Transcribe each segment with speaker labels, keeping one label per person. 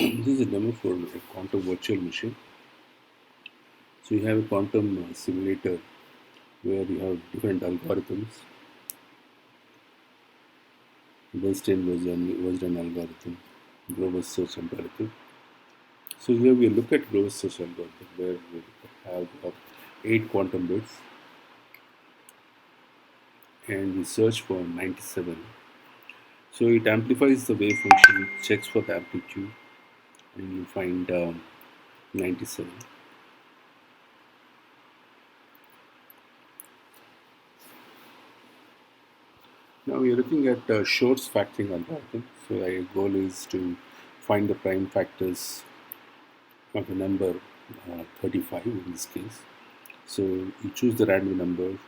Speaker 1: This is a demo for a quantum virtual machine. So you have a quantum simulator where you have different algorithms, Bernstein-Verzan algorithm, Grover's search algorithm. So here we look at Grover's search algorithm where we have 8 quantum bits and we search for 97. So it amplifies the wave function, checks for the amplitude, and you find 97. Now we are looking at Shor's factoring algorithm. So our goal is to find the prime factors of a number 35 in this case. So you choose the random number and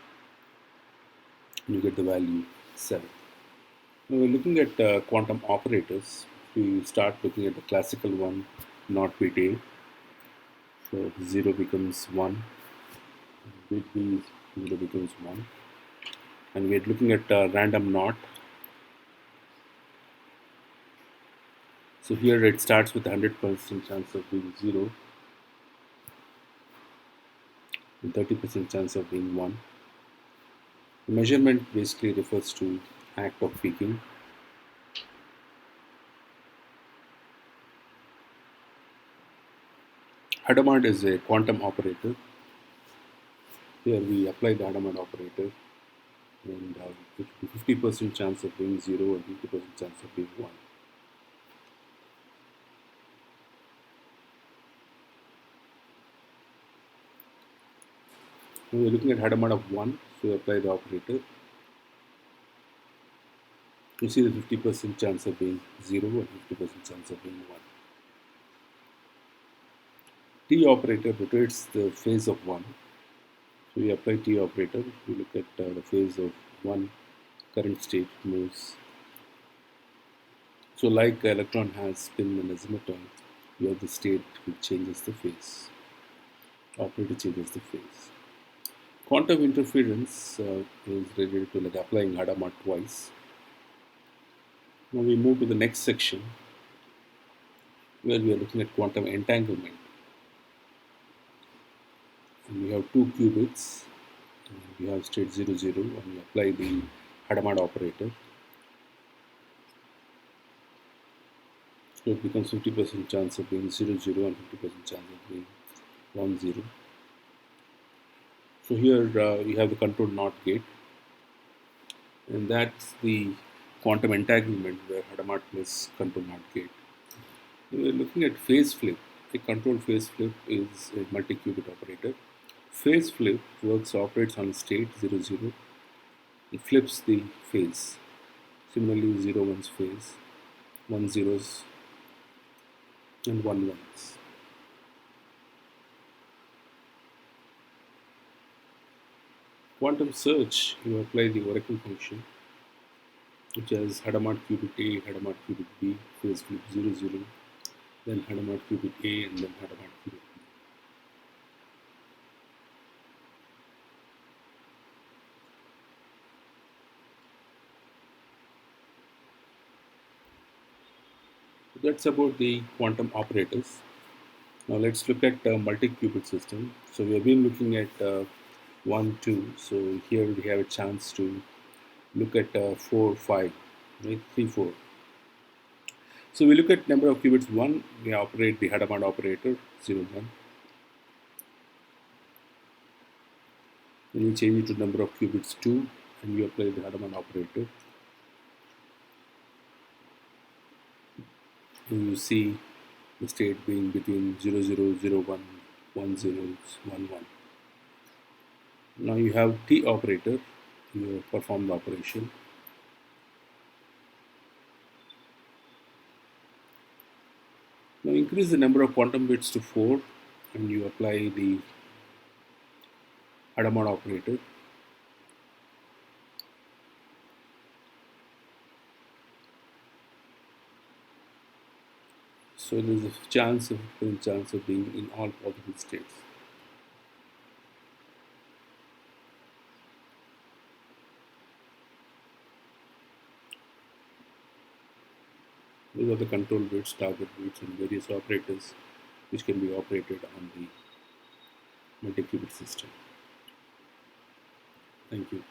Speaker 1: you get the value 7. Now we're looking at quantum operators. We start looking at the classical one, not bit A. So 0 becomes 1, bit B 0 becomes 1. And we're looking at random not. So here it starts with 100% chance of being 0 and 30% chance of being 1. The measurement basically refers to act of peaking. Hadamard is a quantum operator. Here we apply the Hadamard operator and 50% chance of being 0 and 50% chance of being 1. Now we're looking at Hadamard of 1, so we apply the operator. You see the 50% chance of being 0 and 50% chance of being 1. T operator rotates the phase of 1. So we apply T operator, we look at the phase of 1, current state moves. So like electron has spin and azimuth, you have the state which changes the phase. Operator changes the phase. Quantum interference is related to like applying Hadamard twice. Now we move to the next section where we are looking at quantum entanglement. And we have 2 qubits. And we have state 0, 0 and we apply the Hadamard operator. So it becomes 50% chance of being 0, 0 and 50% chance of being 1, 0. So here we have the control NOT gate, and that's the quantum entanglement where Hadamard plus control NOT gate. We are looking at phase flip. A control phase flip is a multi-qubit operator. Phase flip operates on state 0, 0. It flips the phase. Similarly, 0 1's phase, 1 zeros, and 1 1's. Quantum search, you apply the oracle function, which has Hadamard qubit A, Hadamard qubit B, phase flip 0, 0, then Hadamard qubit A, and then Hadamard qubit B. That's about the quantum operators. Now let's look at multi-qubit system. So we have been looking at 1, 2. So here we have a chance to look at 4, 5, right? 3, 4. So we look at number of qubits 1, we operate the Hadamard operator 0, 1. Then we change it to number of qubits 2 and we apply the Hadamard operator. And you see the state being between 0, 0, 0, 1, 1, 0, 1, 1. Now you have T operator, you perform the operation. Now increase the number of quantum bits to 4 and you apply the Hadamard operator. So there is a chance of being in all possible states. Those are the control bits, target bits, and various operators which can be operated on the multi-qubit system. Thank you.